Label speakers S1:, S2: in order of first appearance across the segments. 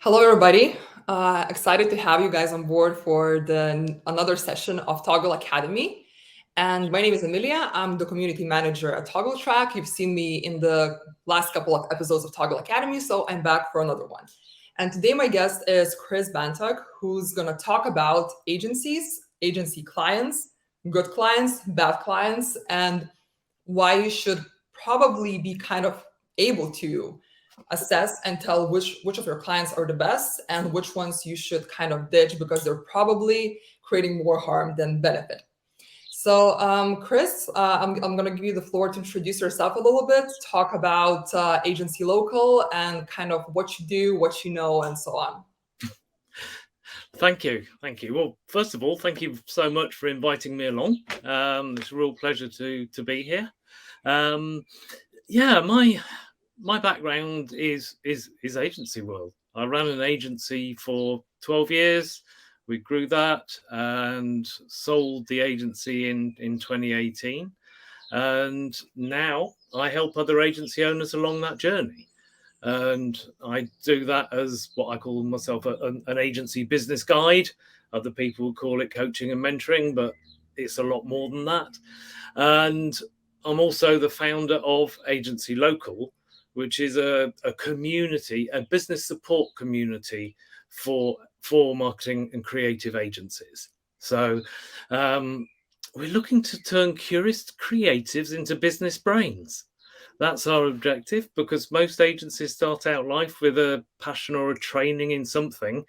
S1: Hello, everybody. Excited to have you guys on board for another session of Toggl Academy. And my name is Amelia. I'm the community manager at Toggl Track. You've seen me in the last couple of episodes of Toggl Academy, so I'm back for another one. And today my guest is Chris Bantock, who's going to talk about agencies, agency clients, good clients, bad clients, and why you should probably be kind of able to assess and tell which of your clients are the best and which ones you should kind of ditch because they're probably creating more harm than benefit. So, Chris, I'm going to give you the floor to introduce yourself a little bit, talk about Agency Local and kind of what you do, what you know, and so on.
S2: Thank you. Well, first of all, thank you so much for inviting me along. It's a real pleasure to be here. My background is agency world. I ran an agency for 12 years. We grew that and sold the agency in 2018. And now I help other agency owners along that journey. And I do that as what I call myself an agency business guide. Other people call it coaching and mentoring, but it's a lot more than that. And I'm also the founder of Agency Local, which is a community, a business support community for marketing and creative agencies. So we're looking to turn curious creatives into business brains. That's our objective, because most agencies start out life with a passion or a training in something,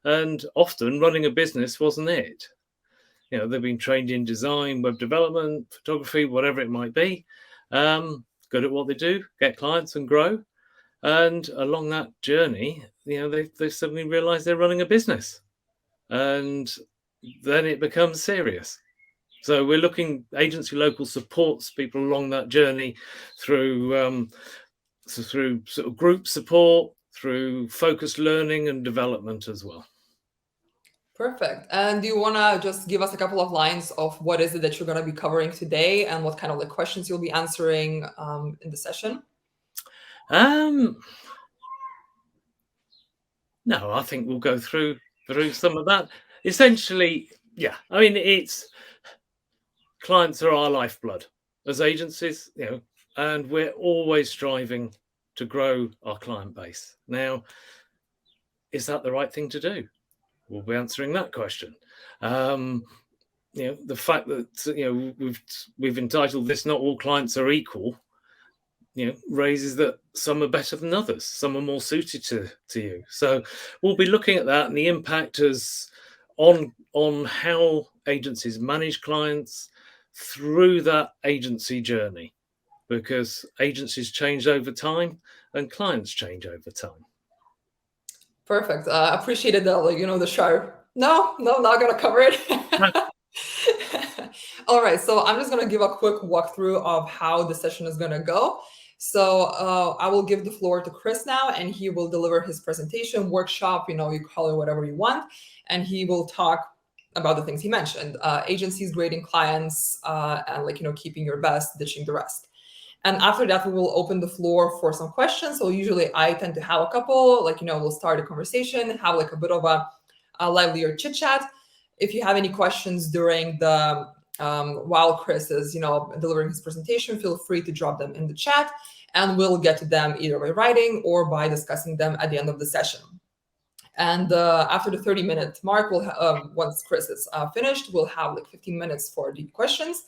S2: and often running a business wasn't it. They've been trained in design, web development, photography, whatever it might be, good at what they do, get clients and grow. And along that journey, they suddenly realize they're running a business, and then it becomes serious. So we're looking, Agency Local supports people along that journey through through sort of group support, through focused learning and development as well.
S1: Perfect. And do you want to just give us a couple of lines of what is it that you're going to be covering today and what kind of questions you'll be answering in the session?
S2: No, I think we'll go through some of that. Essentially, it's clients are our lifeblood as agencies, and we're always striving to grow our client base. Now, is that the right thing to do? We'll be answering that question. The fact that we've entitled this "Not All Clients Are Equal," raises that some are better than others, some are more suited to you. So we'll be looking at that and the impact on how agencies manage clients through that agency journey, because agencies change over time and clients change over time.
S1: Perfect. Appreciated the show. No, not gonna cover it. All right, so I'm just gonna give a quick walkthrough of how the session is gonna go. So I will give the floor to Chris now, and he will deliver his presentation, workshop, you call it whatever you want, and he will talk about the things he mentioned, agencies, grading clients, and keeping your best, ditching the rest. And after that, we will open the floor for some questions. So usually I tend to have a couple, we'll start a conversation, have a bit of a livelier chit chat. If you have any questions during the while Chris is delivering his presentation, feel free to drop them in the chat, and we'll get to them either by writing or by discussing them at the end of the session. And after the 30-minute mark, once Chris is finished, we'll have 15 minutes for the questions.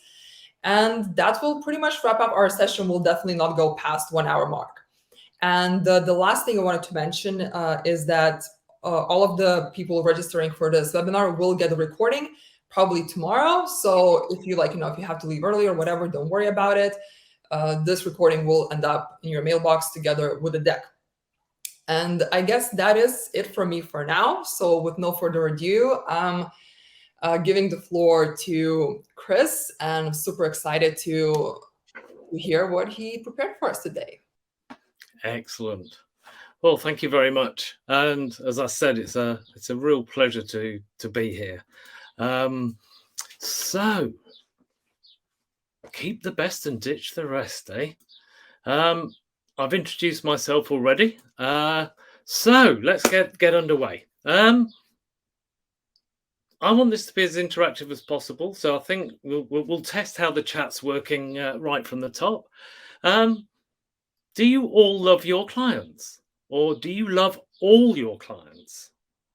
S1: And that will pretty much wrap up our session. We'll definitely not go past 1 hour mark. And the last thing I wanted to mention is that all of the people registering for this webinar will get the recording probably tomorrow. So if you if you have to leave early or whatever, don't worry about it. This recording will end up in your mailbox together with the deck. And I guess that is it for me for now. So with no further ado, giving the floor to Chris, and I'm super excited to hear what he prepared for us today.
S2: Excellent. Well, thank you very much. And as I said, it's a real pleasure to be here. So keep the best and ditch the rest, eh? I've introduced myself already. So let's get underway. I want this to be as interactive as possible, so I think we'll test how the chat's working right from the top. Do you all love your clients, or do you love all your clients?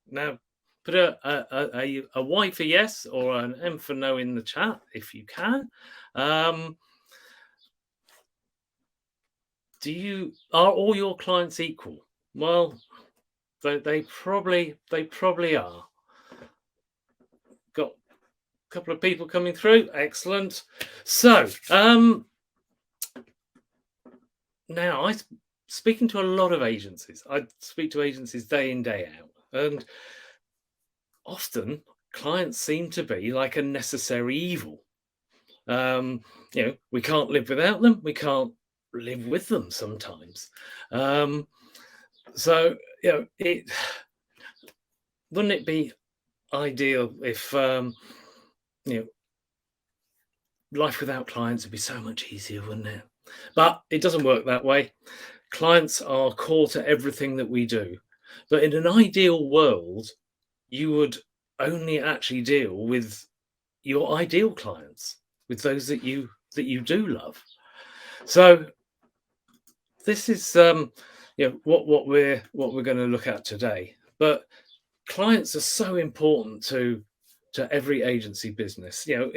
S2: Now, put a Y for yes or an M for no in the chat if you can. Are all your clients equal? Well, they probably are. Got a couple of people coming through. Excellent. So, now I'm speaking to a lot of agencies. I speak to agencies day in, day out, and often clients seem to be like a necessary evil. We can't live without them. We can't live with them sometimes. So, wouldn't it be ideal if life without clients would be so much easier, wouldn't it? But it doesn't work that way. Clients are core to everything that we do. But in an ideal world, you would only actually deal with your ideal clients, with those that you do love. So this is what we're going to look at today. But clients are so important to every agency business. You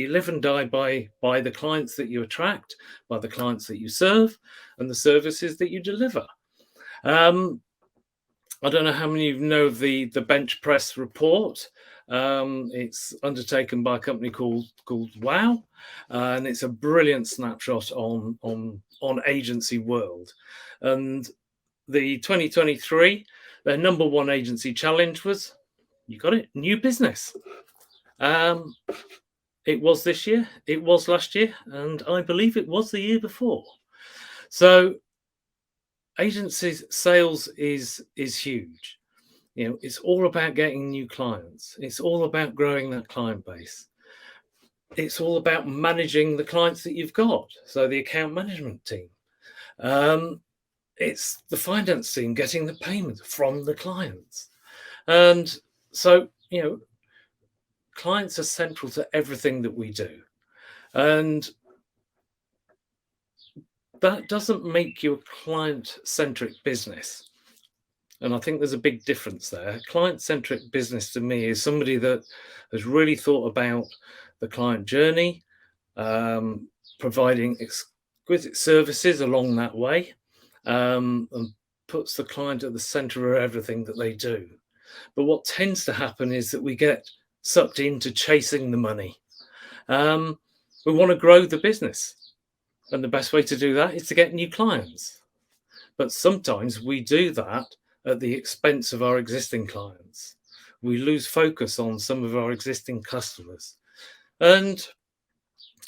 S2: live and die by the clients that you attract, by the clients that you serve, and the services that you deliver. I don't know how many of you know of the bench press report. It's undertaken by a company called Wow, and it's a brilliant snapshot on agency world. And the 2023, their number one agency challenge was, you got it, new business. It was this year, it was last year, and I believe it was the year before. So agencies sales is huge. It's all about getting new clients. It's all about growing that client base. It's all about managing the clients that you've got. So the account management team. It's the finance team getting the payments from the clients. And so, clients are central to everything that we do. And that doesn't make you a client-centric business. And I think there's a big difference there. Client-centric business to me is somebody that has really thought about the client journey, providing exquisite services along that way, and puts the client at the center of everything that they do. But what tends to happen is that we get sucked into chasing the money. We want to grow the business. And the best way to do that is to get new clients. But sometimes we do that at the expense of our existing clients. We lose focus on some of our existing customers. And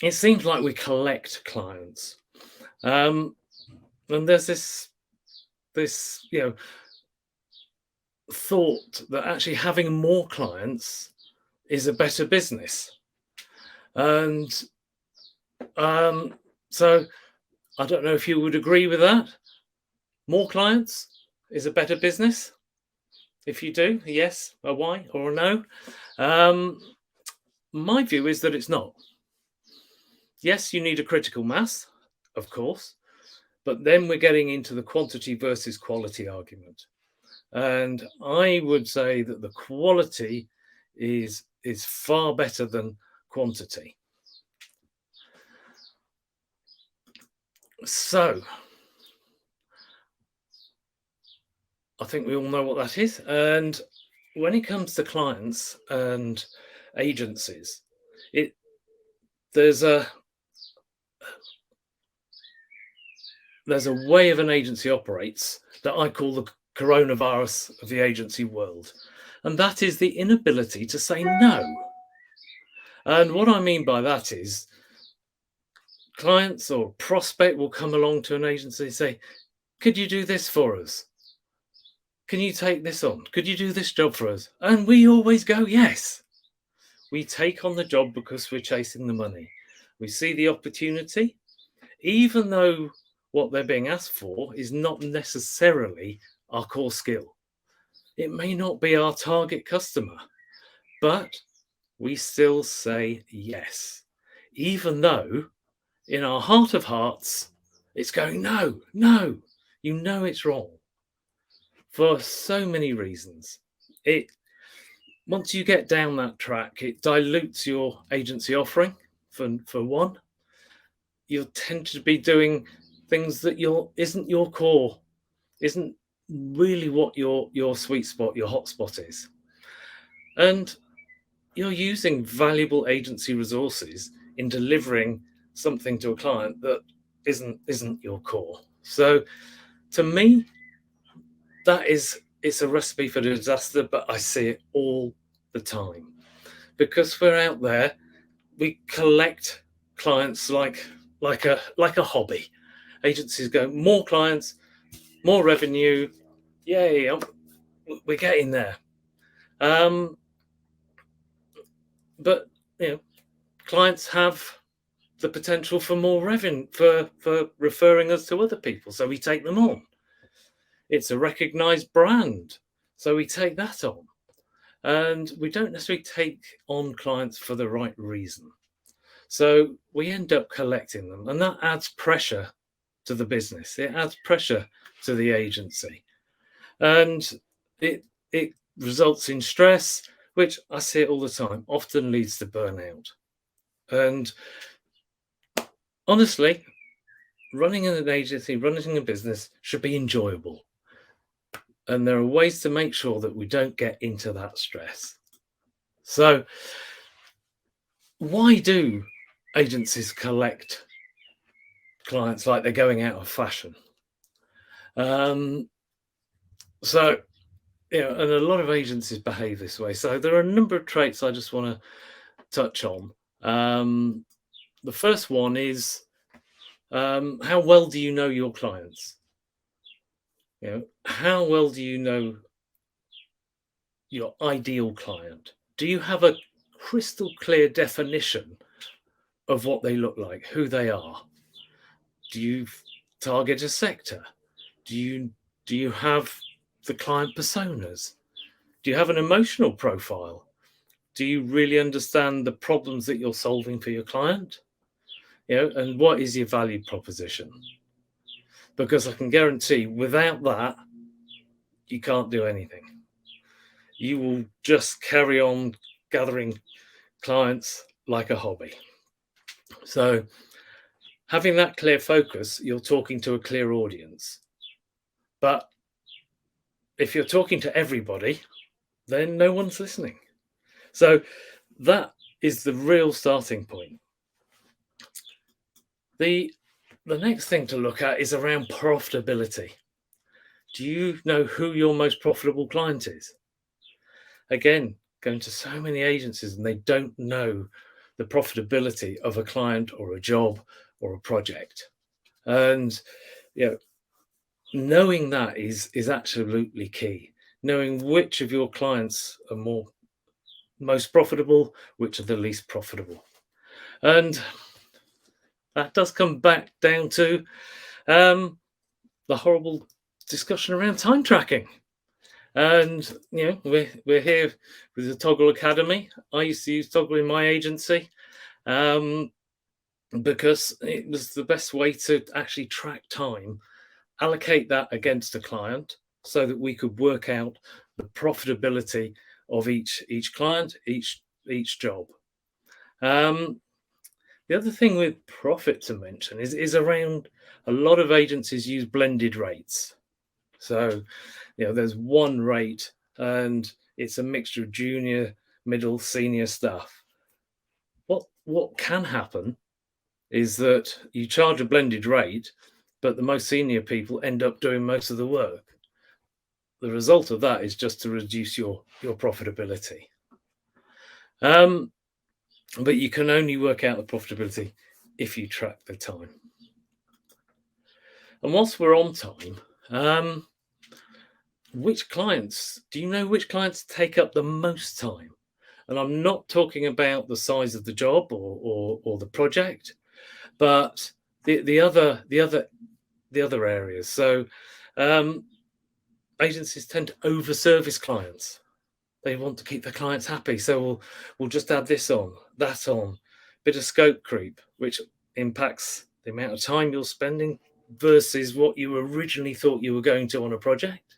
S2: it seems like we collect clients. And there's this thought that actually having more clients is a better business. And so I don't know if you would agree with that. More clients is a better business. If you do, a yes, a Y, or a no. My view is that it's not. Yes, you need a critical mass, of course, but then we're getting into the quantity versus quality argument. And I would say that the quality is far better than quantity. So I think we all know what that is. And when it comes to clients and agencies, there's a way of an agency operates that I call the coronavirus of the agency world. And that is the inability to say no. And what I mean by that is clients or prospect will come along to an agency and say, could you do this for us? Can you take this on? Could you do this job for us? And we always go, yes. We take on the job because we're chasing the money. We see the opportunity, even though what they're being asked for is not necessarily our core skill. It may not be our target customer, but we still say yes, even though in our heart of hearts, it's going, no, no, you know it's wrong for so many reasons. Once you get down that track, it dilutes your agency offering for one. You'll tend to be doing things that isn't your core, isn't really what your sweet spot, your hotspot is. And you're using valuable agency resources in delivering something to a client that isn't your core. So to me, it's a recipe for disaster, but I see it all the time because we're out there, we collect clients like a hobby. Agencies go, more clients, more revenue, yay, we're getting there. But clients have the potential for more revenue for referring us to other people, so we take them on. It's a recognized brand, so we take that on. And we don't necessarily take on clients for the right reason. So we end up collecting them, and that adds pressure to the business. It adds pressure to the agency. And it results in stress, which I see it all the time, often leads to burnout. And honestly, running an agency, running a business should be enjoyable. And there are ways to make sure that we don't get into that stress. So why do agencies collect clients like they're going out of fashion? And a lot of agencies behave this way. So there are a number of traits I just want to touch on. The first one is how well do you know your clients? How well do you know your ideal client? Do you have a crystal clear definition of what they look like, who they are? Do you target a sector? Do you have the client personas? Do you have an emotional profile? Do you really understand the problems that you're solving for your client? And what is your value proposition? Because I can guarantee without that, you can't do anything. You will just carry on gathering clients like a hobby. So having that clear focus, you're talking to a clear audience. But if you're talking to everybody, then no one's listening. So that is the real starting point. The next thing to look at is around profitability. Do you know who your most profitable client is? Again, going to so many agencies and they don't know the profitability of a client or a job or a project. And knowing that is absolutely key. Knowing which of your clients are most profitable, which are the least profitable. And that does come back down to the horrible discussion around time tracking. And we're here with the Toggl Academy. I used to use Toggl in my agency because it was the best way to actually track time, allocate that against a client so that we could work out the profitability of each client, each job. The other thing with profit to mention is around a lot of agencies use blended rates. So, there's one rate and it's a mixture of junior, middle, senior staff. What can happen is that you charge a blended rate, but the most senior people end up doing most of the work. The result of that is just to reduce your profitability. But you can only work out the profitability if you track the time. And whilst we're on time, which clients take up the most time? And I'm not talking about the size of the job or the project, but the other areas. So agencies tend to over-service clients. They want to keep their clients happy, so we'll just add this on, that on, bit of scope creep, which impacts the amount of time you're spending versus what you originally thought you were going to on a project.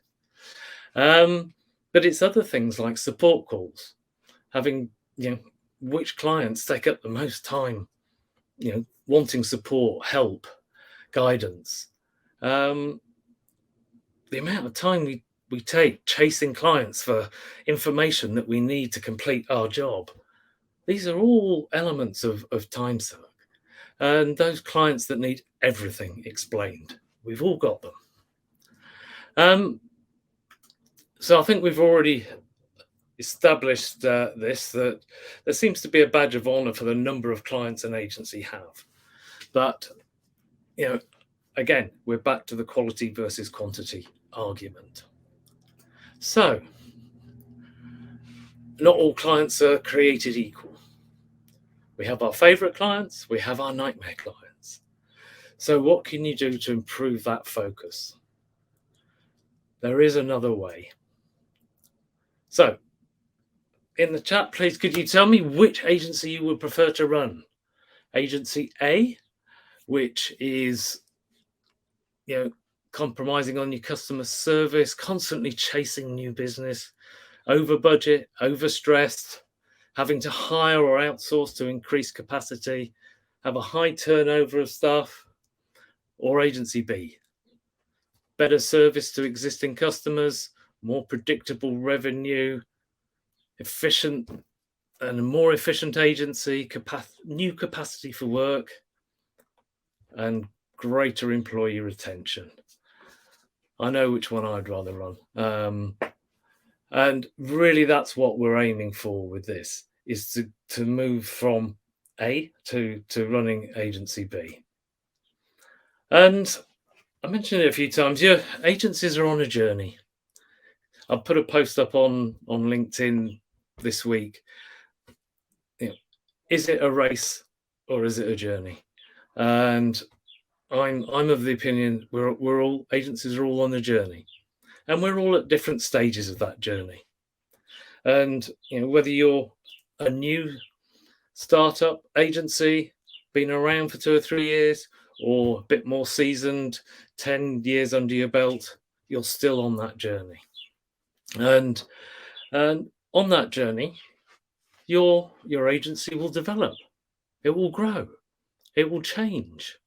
S2: But it's other things like support calls, having, which clients take up the most time, wanting support, help, guidance. The amount of time we take chasing clients for information that we need to complete our job. These are all elements of time suck. And those clients that need everything explained, we've all got them. So I think we've already established that there seems to be a badge of honor for the number of clients an agency have. But, again, we're back to the quality versus quantity argument. So, not all clients are created equal. We have our favorite clients, we have our nightmare clients. So what can you do to improve that focus? There is another way. So, in the chat, please, could you tell me which agency you would prefer to run? Agency A, which is, compromising on your customer service, constantly chasing new business, over budget, overstressed, having to hire or outsource to increase capacity, have a high turnover of staff, or agency B, better service to existing customers, more predictable revenue, efficient and a more efficient agency, new capacity for work, and greater employee retention. I know which one I'd rather run. And really that's what we're aiming for with this, is to move from A to running agency B. And I mentioned it a few times, agencies are on a journey. I've put a post up on LinkedIn this week. Is it a race or is it a journey? And I'm of the opinion we're all, agencies are all on a journey, and we're all at different stages of that journey. And whether you're a new startup agency, been around for 2 or 3 years, or a bit more seasoned, 10 years under your belt, you're still on that journey. And on that journey, your agency will develop, it will grow, it will change.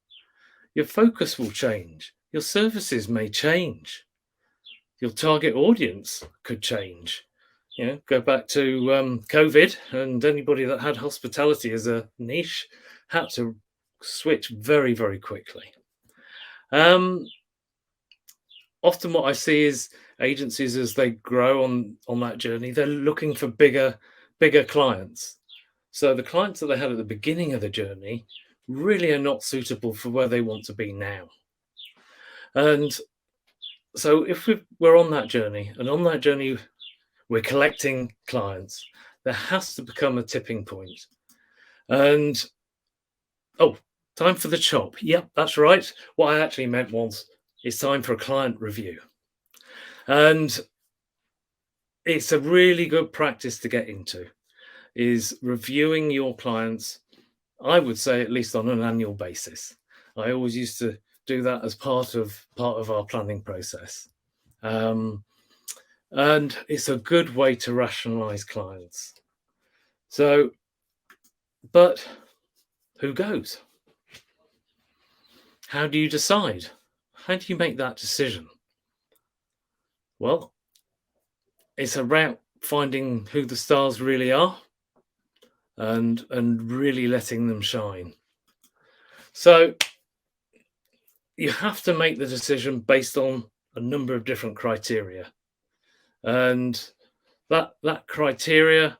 S2: Your focus will change. Your services may change. Your target audience could change. Go back to COVID, and anybody that had hospitality as a niche had to switch very, very quickly. Often what I see is agencies, as they grow on that journey, they're looking for bigger clients. So the clients that they had at the beginning of the journey really are not suitable for where they want to be now. And so if we're on that journey, and on that journey we're collecting clients, there has to become a tipping point. And time for the chop. Yep, that's right. What I actually meant was it's time for a client review. And it's a really good practice to get into, is reviewing your clients, I would say at least on an annual basis. I always used to do that as part of our planning process. And it's a good way to rationalize clients. So, but who goes? How do you decide? How do you make that decision? Well, it's about finding who the stars really are and really letting them shine. So you have to make the decision based on a number of different criteria. And that criteria,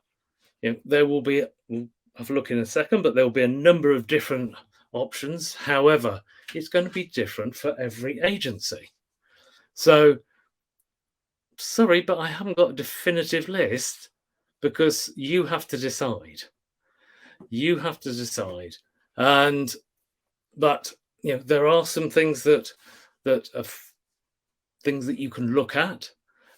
S2: there will be, we'll have a look in a second, but there will be a number of different options. However, it's going to be different for every agency. So, sorry, but I haven't got a definitive list, because you have to decide. You have to decide. But there are some things that are things that you can look at.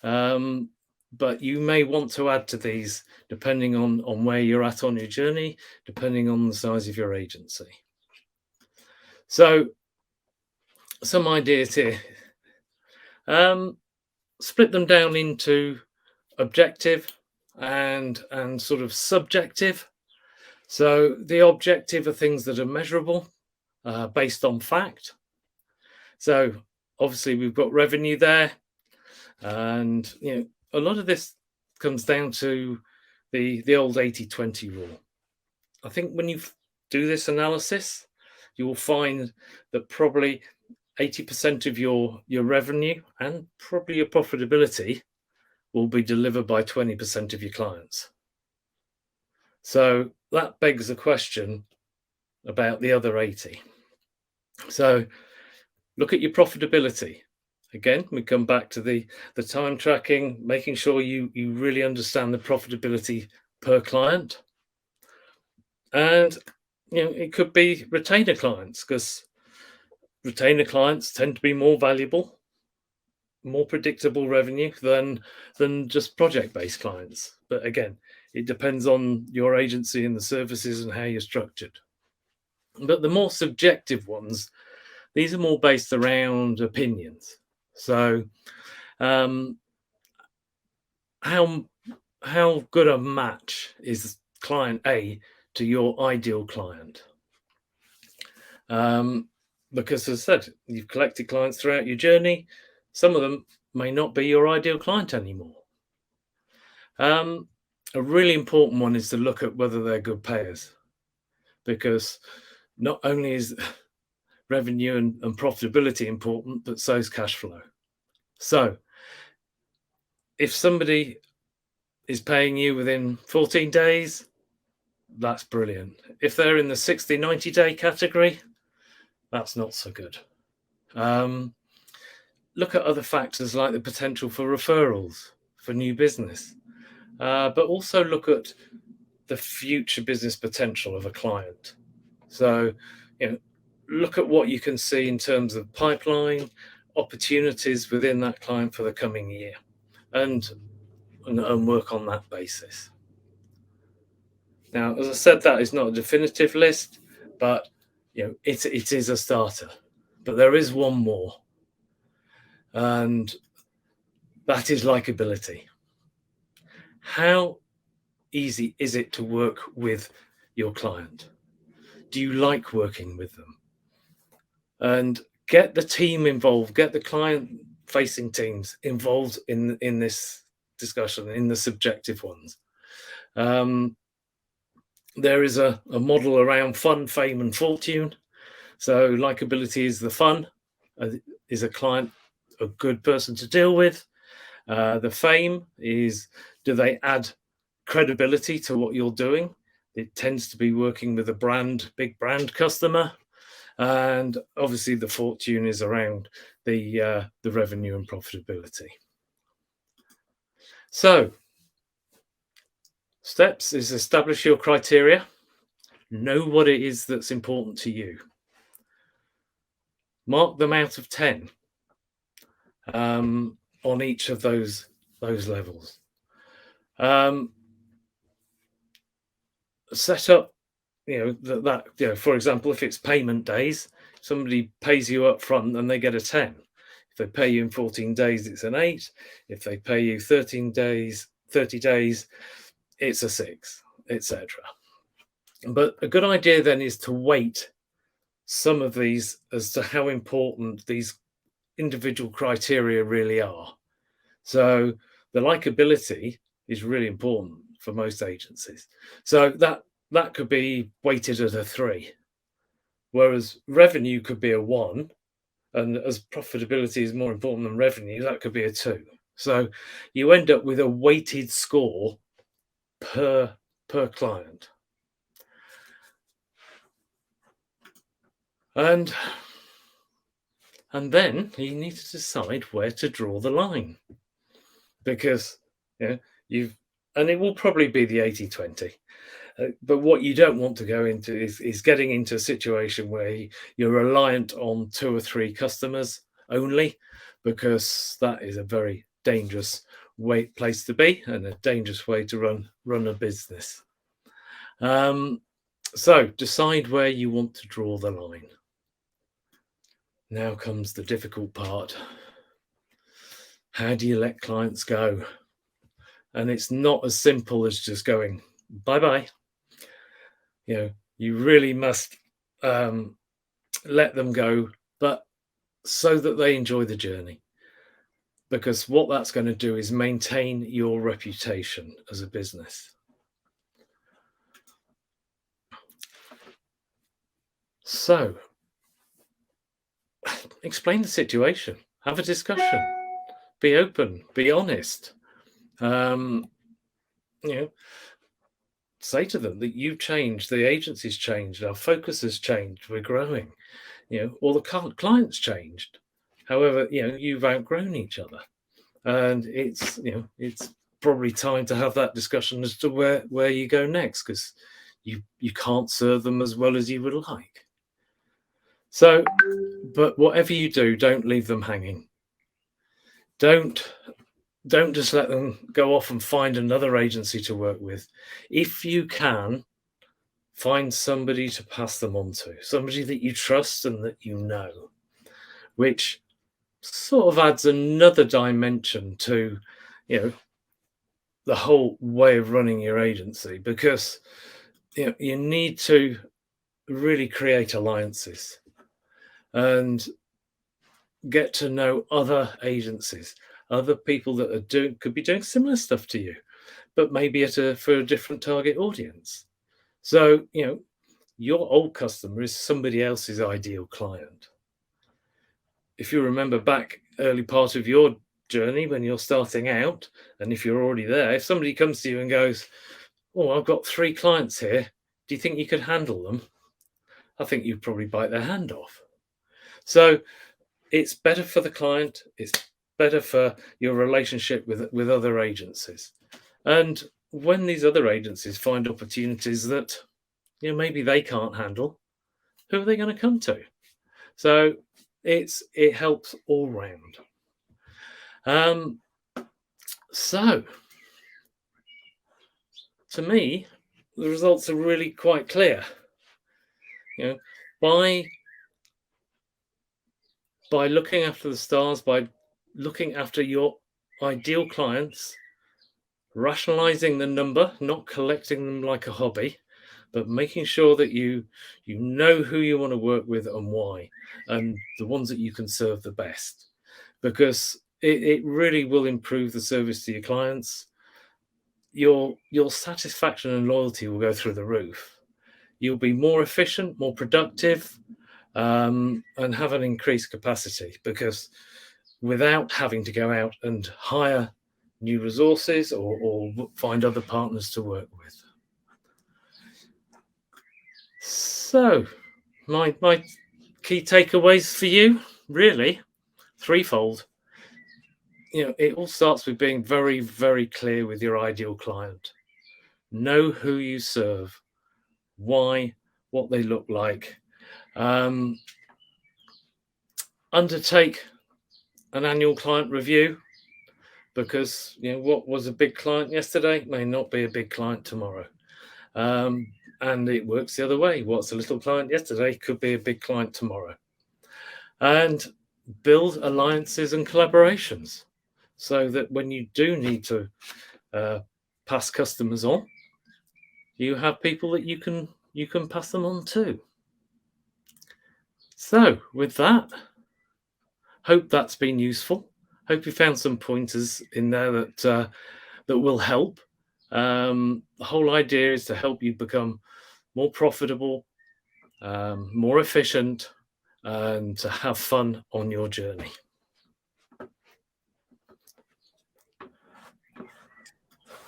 S2: But you may want to add to these depending on where you're at on your journey, depending on the size of your agency. So some ideas here. Split them down into objective and sort of subjective. So the objective are things that are measurable, based on fact. So obviously we've got revenue there, and a lot of this comes down to the old 80-20 rule. I think when you do this analysis, you will find that probably 80% of your revenue and probably your profitability will be delivered by 20% of your clients. So that begs the question about the other 80. So look at your profitability. Again, we come back to the time tracking, making sure you really understand the profitability per client. And it could be retainer clients, because retainer clients tend to be more valuable, more predictable revenue than just project-based clients. But again, it depends on your agency and the services and how you're structured. But the more subjective ones, these are more based around opinions. So how good a match is client A to your ideal client? Because as I said, you've collected clients throughout your journey. Some of them may not be your ideal client anymore. A really important one is to look at whether they're good payers, because not only is revenue and profitability important, but so is cash flow. So if somebody is paying you within 14 days, that's brilliant. If they're in the 60, 90-day category, that's not so good. Look at other factors like the potential for referrals, for new business, but also look at the future business potential of a client. So, look at what you can see in terms of pipeline, opportunities within that client for the coming year, and work on that basis. Now, as I said, that is not a definitive list, but it is a starter. But there is one more, and that is likability. How easy is it to work with your client? Do you like working with them? And get the team involved, get the client-facing teams involved in this discussion, in the subjective ones. There is a model around fun, fame, and fortune. So likability is the fun. Is a client a good person to deal with? The fame is, do they add credibility to what you're doing? It tends to be working with a big brand customer. And obviously the fortune is around the revenue and profitability. So steps is establish your criteria. Know what it is that's important to you. Mark them out of 10 on each of those levels. Set up, for example, if it's payment days, somebody pays you up front and they get a 10. If they pay you in 14 days, it's an 8. If they pay you 30 days, it's a 6, etc. But a good idea then is to weight some of these as to how important these individual criteria really are. So the likability is really important for most agencies. So that could be weighted as a 3, whereas revenue could be a 1, and as profitability is more important than revenue, that could be a 2. So you end up with a weighted score per client. And then you need to decide where to draw the line, because and it will probably be the 80-20. But what you don't want to go into is getting into a situation where you're reliant on 2 or 3 customers only, because that is a very, dangerous place to be and a dangerous way to run a business. So decide where you want to draw the line. Now comes the difficult part. How do you let clients go? And it's not as simple as just going bye-bye. You really must let them go, but so that they enjoy the journey. Because what that's going to do is maintain your reputation as a business. So, explain the situation. Have a discussion. Be open. Be honest. Say to them that you've changed, the agency's changed, our focus has changed, we're growing, or the client's changed. However, you've outgrown each other, and it's probably time to have that discussion as to where you go next, because you can't serve them as well as you would like. So, but whatever you do, don't leave them hanging. Don't just let them go off and find another agency to work with. If you can, find somebody to pass them on to, somebody that you trust and that you know, which sort of adds another dimension to, the whole way of running your agency, because you need to really create alliances and get to know other agencies, other people that could be doing similar stuff to you, but maybe for a different target audience. So, your old customer is somebody else's ideal client. If you remember back early part of your journey when you're starting out, and if you're already there, if somebody comes to you and goes, "Oh, I've got 3 clients here. Do you think you could handle them?" I think you'd probably bite their hand off. So it's better for the client. It's better for your relationship with other agencies. And when these other agencies find opportunities that maybe they can't handle, who are they going to come to? So it helps all round. So to me, the results are really quite clear. By looking after the stars, by looking after your ideal clients, rationalizing the number, not collecting them like a hobby, but making sure that you know who you want to work with and why, and the ones that you can serve the best, because it really will improve the service to your clients. Your satisfaction and loyalty will go through the roof. You'll be more efficient, more productive, and have an increased capacity, because without having to go out and hire new resources or find other partners to work with. So my key takeaways for you, really, threefold. It all starts with being very, very clear with your ideal client. Know who you serve, why, what they look like. Undertake an annual client review, because what was a big client yesterday may not be a big client tomorrow. And it works the other way. What's a little client yesterday could be a big client tomorrow. And build alliances and collaborations, so that when you do need to pass customers on, you have people that you can pass them on to. So with that, hope that's been useful. Hope you found some pointers in there that will help. The whole idea is to help you become more profitable, more efficient, and to have fun on your journey.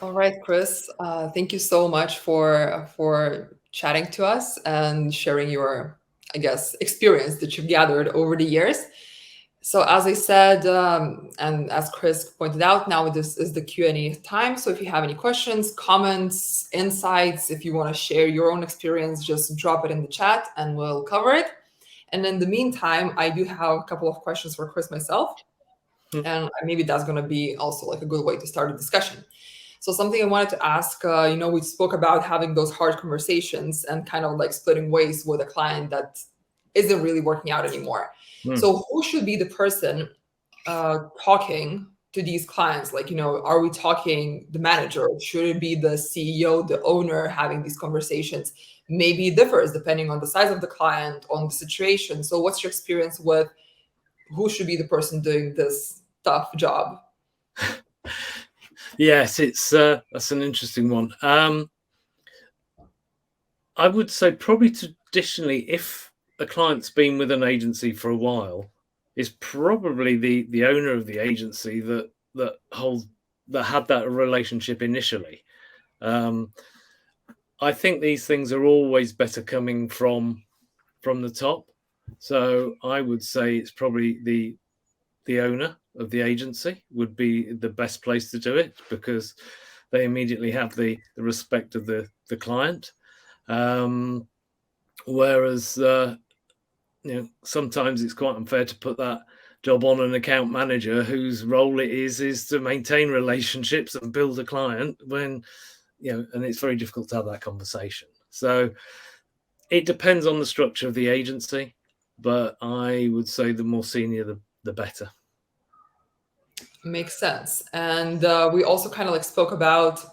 S1: All right, Chris, thank you so much for chatting to us and sharing your, I guess, experience that you've gathered over the years. So as I said, and as Chris pointed out, now this is the Q&A time. So if you have any questions, comments, insights, if you want to share your own experience, just drop it in the chat and we'll cover it. And in the meantime, I do have a couple of questions for Chris myself. And maybe that's going to be also like a good way to start a discussion. So something I wanted to ask, we spoke about having those hard conversations and kind of like splitting ways with a client that isn't really working out anymore. So who should be the person talking to these clients? Like, are we talking the manager? Should it be the CEO, the owner having these conversations? Maybe it differs depending on the size of the client, on the situation. So what's your experience with who should be the person doing this tough job?
S2: Yes, that's an interesting one. I would say probably traditionally, if a client's been with an agency for a while, is probably the owner of the agency that had that relationship initially. I think these things are always better coming from the top. So I would say it's probably the owner of the agency would be the best place to do it, because they immediately have the respect of the client. Whereas sometimes it's quite unfair to put that job on an account manager whose role it is to maintain relationships and build a client, when and it's very difficult to have that conversation. So it depends on the structure of the agency, but I would say the more senior the better.
S1: Makes sense. And we also kind of like spoke about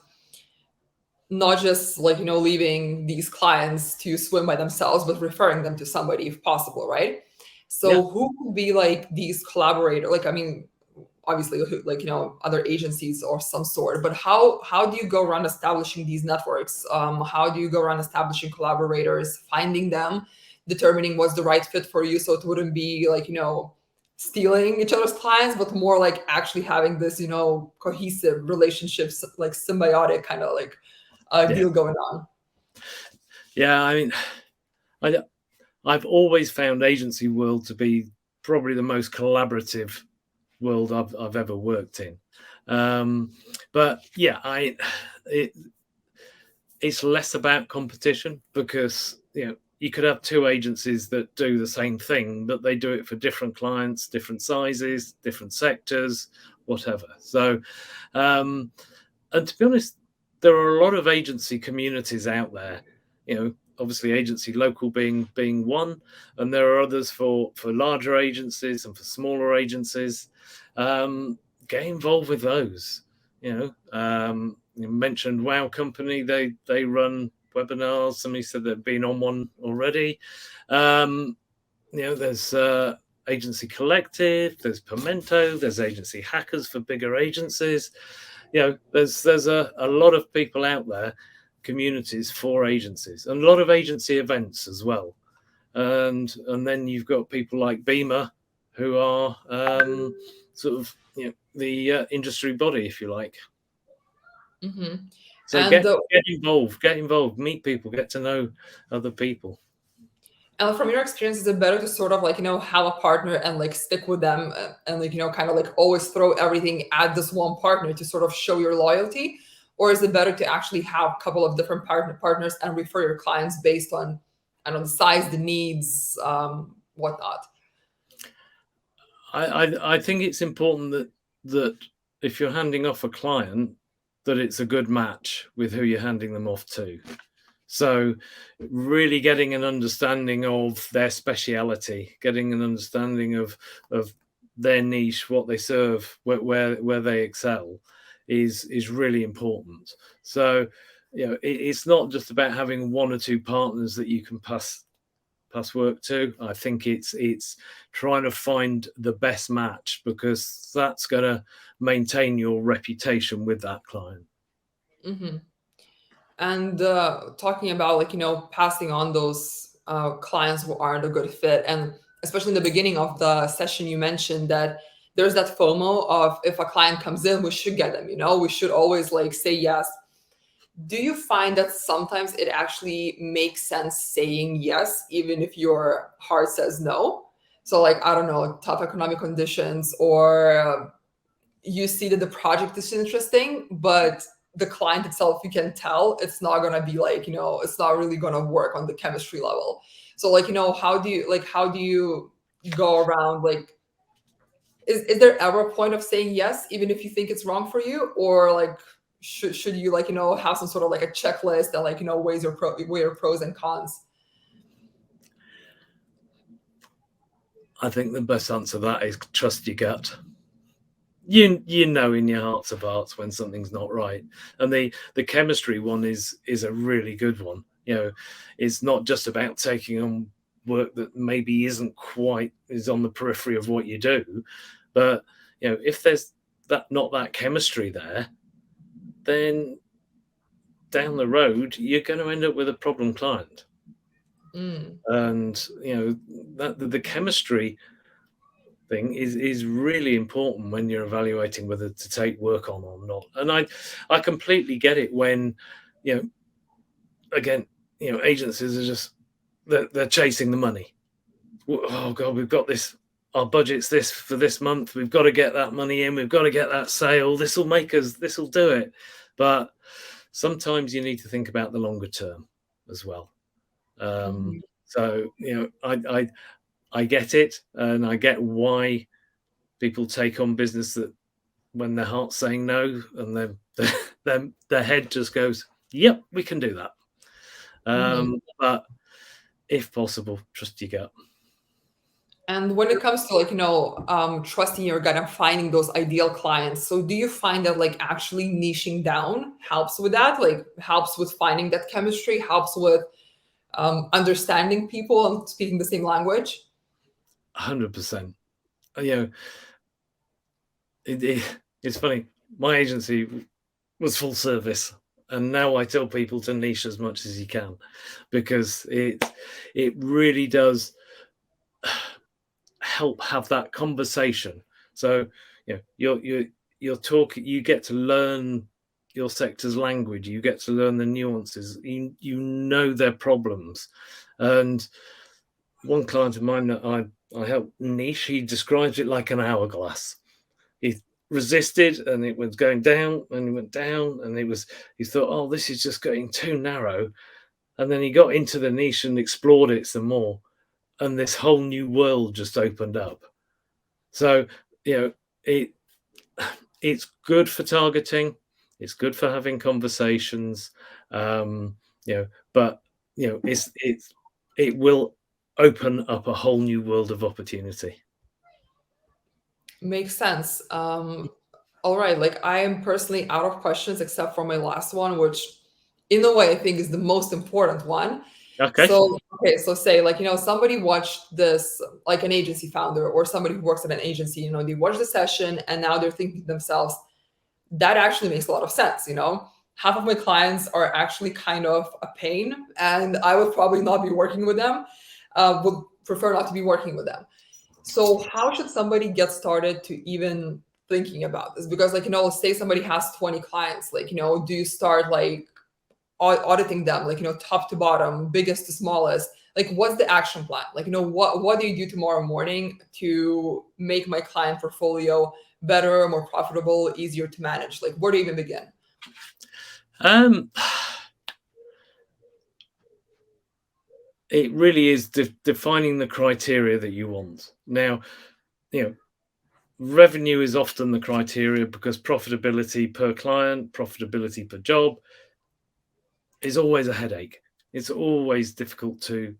S1: not just like leaving these clients to swim by themselves, but referring them to somebody if possible, right? So who could be like these collaborators? Like, I mean, obviously like other agencies or some sort, but how do you go around establishing these networks? How do you go around establishing collaborators, finding them, determining what's the right fit for you, so it wouldn't be like stealing each other's clients, but more like actually having this cohesive relationships, like symbiotic kind of like deal going on?
S2: Yeah, I mean, I've always found agency world to be probably the most collaborative world I've ever worked in. But yeah, it's less about competition, because you could have two agencies that do the same thing, but they do it for different clients, different sizes, different sectors, whatever. So, and to be honest, there are a lot of agency communities out there. Obviously agency local being one, and there are others for larger agencies and for smaller agencies. Get involved with those. You mentioned Wow Company, they run webinars. Somebody said they've been on one already. There's Agency Collective, there's Pimento, there's Agency Hackers for bigger agencies. There's a lot of people out there, communities for agencies, and a lot of agency events as well. And then you've got people like Beamer, who are sort of the industry body, if you like.
S1: Mm-hmm.
S2: So
S1: And
S2: get involved, meet people, get to know other people.
S1: And from your experience, is it better to sort of like, have a partner and like stick with them and like, kind of like always throw everything at this one partner to sort of show your loyalty? Or is it better to actually have a couple of different partners and refer your clients based on, I don't know, the size, the needs, whatnot?
S2: I think it's important that if you're handing off a client, that it's a good match with who you're handing them off to. So really getting an understanding of their speciality, getting an understanding of their niche, what they serve, where they excel, is really important. So it's not just about having one or two partners that you can pass work to. I think it's trying to find the best match, because that's going to maintain your reputation with that client.
S1: Mm-hmm. And talking about like passing on those clients who aren't a good fit, and especially in the beginning of the session you mentioned that there's that FOMO of, if a client comes in, we should get them, we should always like say yes. Do you find that sometimes it actually makes sense saying yes even if your heart says no? So like, I don't know, tough economic conditions, or you see that the project is interesting, but the client itself, you can tell it's not going to be like, it's not really going to work on the chemistry level. So like, how do you go around like is there ever a point of saying yes, even if you think it's wrong for you, or like should you like have some sort of like a checklist that like weighs weigh your pros and cons?
S2: I think the best answer to that is trust your gut. You know in your hearts of hearts when something's not right, and the chemistry one is a really good one. It's not just about taking on work that maybe is on the periphery of what you do, but if there's not that chemistry there, then down the road you're going to end up with a problem client. And that the chemistry thing is really important when you're evaluating whether to take work on or not. And I completely get it when again agencies are just they're chasing the money. Oh god, we've got this, our budget's this for this month, we've got to get that money in, we've got to get that sale, this will do it. But sometimes you need to think about the longer term as well. So I get it, and I get why people take on business that when their heart's saying no, and then their head just goes, "Yep, we can do that." But if possible, trust your gut.
S1: And when it comes to like trusting your gut and finding those ideal clients, so do you find that like actually niching down helps with that? Like helps with finding that chemistry, helps with understanding people and speaking the same language?
S2: 100%. It's funny. My agency was full service, and now I tell people to niche as much as you can, because it really does help have that conversation. So you're talking, you get to learn your sector's language, you get to learn the nuances, you know their problems. And one client of mine that I helped niche, he describes it like an hourglass. He resisted and it was going down, and he went down, and he thought, oh, this is just getting too narrow. And then he got into the niche and explored it some more, and this whole new world just opened up. So it's good for targeting, it's good for having conversations, but it will open up a whole new world of opportunity.
S1: Makes sense. All right, like I am personally out of questions except for my last one, which in a way I think is the most important one.
S2: Okay.
S1: So say like somebody watched this, like an agency founder or somebody who works at an agency, they watch the session and now they're thinking to themselves, that actually makes a lot of sense. Half of my clients are actually kind of a pain, and I would probably not be working with them, would prefer not to be working with them. So how should somebody get started to even thinking about this? Because like, say somebody has 20 clients, like, do you start like auditing them, like, top to bottom, biggest to smallest? Like, what's the action plan? Like, what do you do tomorrow morning to make my client portfolio better, more profitable, easier to manage? Like, where do you even begin?
S2: It really is defining the criteria that you want. Now, revenue is often the criteria, because profitability per client, profitability per job is always a headache. It's always difficult to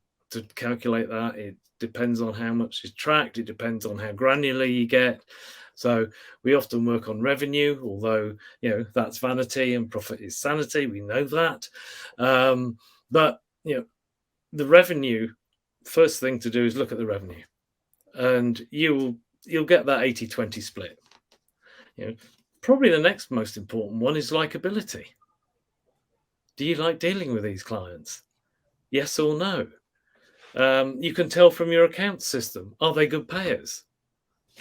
S2: calculate that. It depends on how much is tracked. It depends on how granular you get. So we often work on revenue, although that's vanity and profit is sanity. We know that, but the revenue, first thing to do is look at the revenue, and you'll get that 80-20 split. Probably the next most important one is likability. Do you like dealing with these clients? Yes or no? You can tell from your account system, are they good payers?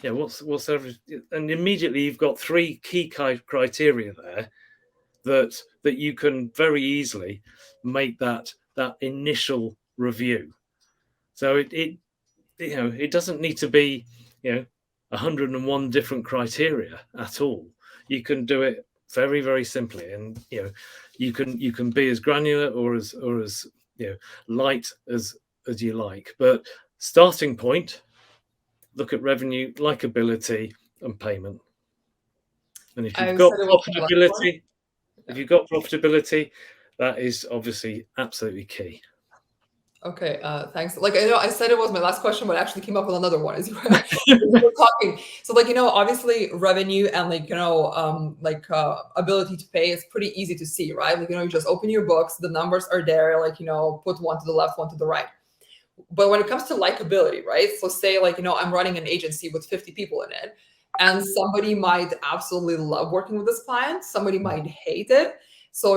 S2: What's everything? And immediately you've got three key criteria there that you can very easily make that initial review. So it doesn't need to be 101 different criteria at all. You can do it very, very simply, and you can be as granular or as light as you like. But starting point, look at revenue, likability, and payment. And if
S1: I
S2: you've got
S1: said it was my last one.
S2: profitability, that is obviously absolutely key.
S1: Okay, thanks. Like, I know I said it was my last question, but I actually came up with another one as you were, as you were talking. So, like, obviously revenue and ability to pay is pretty easy to see, right? Like, you just open your books, the numbers are there, like, put one to the left, one to the right. But when it comes to likability, right? So say like, I'm running an agency with 50 people in it, and somebody might absolutely love working with this client, somebody might hate it. So,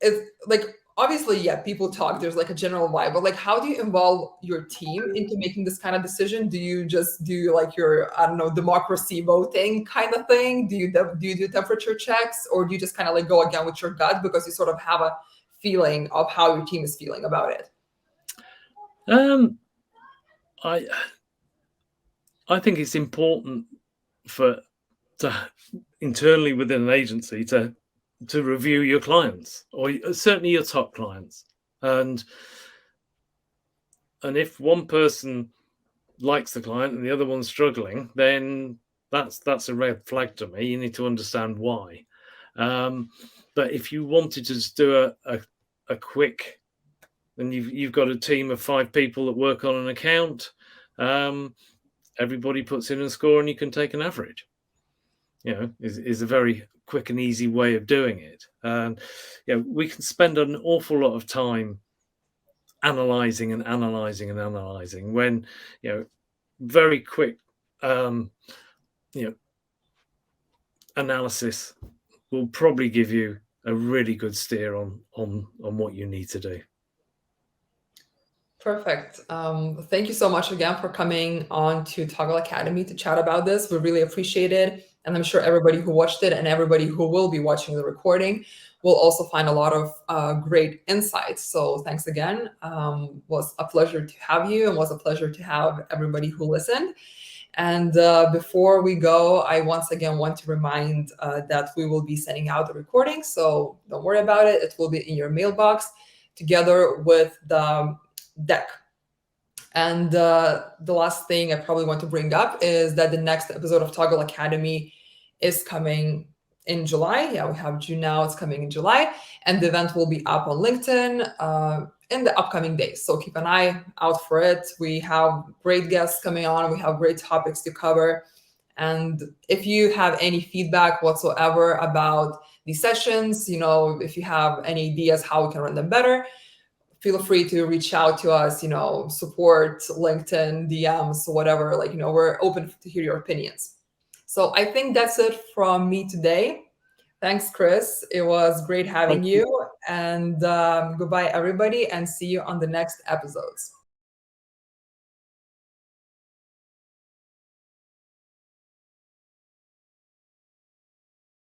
S1: it's like, obviously, yeah, people talk, there's like a general vibe, but like, how do you involve your team into making this kind of decision? Do you just do like your, I don't know, democracy voting kind of thing? Do you do temperature checks, or do you just kind of like go again with your gut because you sort of have a feeling of how your team is feeling about it?
S2: I think it's important internally within an agency to review your clients, or certainly your top clients, and if one person likes the client and the other one's struggling, then that's a red flag to me. You need to understand why. But if you wanted to just do a quick, and you've got a team of 5 people that work on an account, everybody puts in a score and you can take an average. Is a very quick and easy way of doing it. And we can spend an awful lot of time analyzing when very quick analysis will probably give you a really good steer on what you need to do.
S1: Perfect. Thank you so much again for coming on to Toggl Academy to chat about this. We really appreciate it. And I'm sure everybody who watched it and everybody who will be watching the recording will also find a lot of great insights. So thanks again. Was a pleasure to have you, and was a pleasure to have everybody who listened. And before we go, I once again want to remind that we will be sending out the recording. So don't worry about it. It will be in your mailbox together with the deck. And the last thing I probably want to bring up is that the next episode of Toggl Academy is coming in July. Yeah, we have June now, it's coming in July. And the event will be up on LinkedIn in the upcoming days. So keep an eye out for it. We have great guests coming on. We have great topics to cover. And if you have any feedback whatsoever about these sessions, if you have any ideas how we can run them better, feel free to reach out to us, support, LinkedIn, DMs, whatever, we're open to hear your opinions. So I think that's it from me today. Thanks, Chris. It was great having you. And goodbye, everybody, and see you on the next episodes.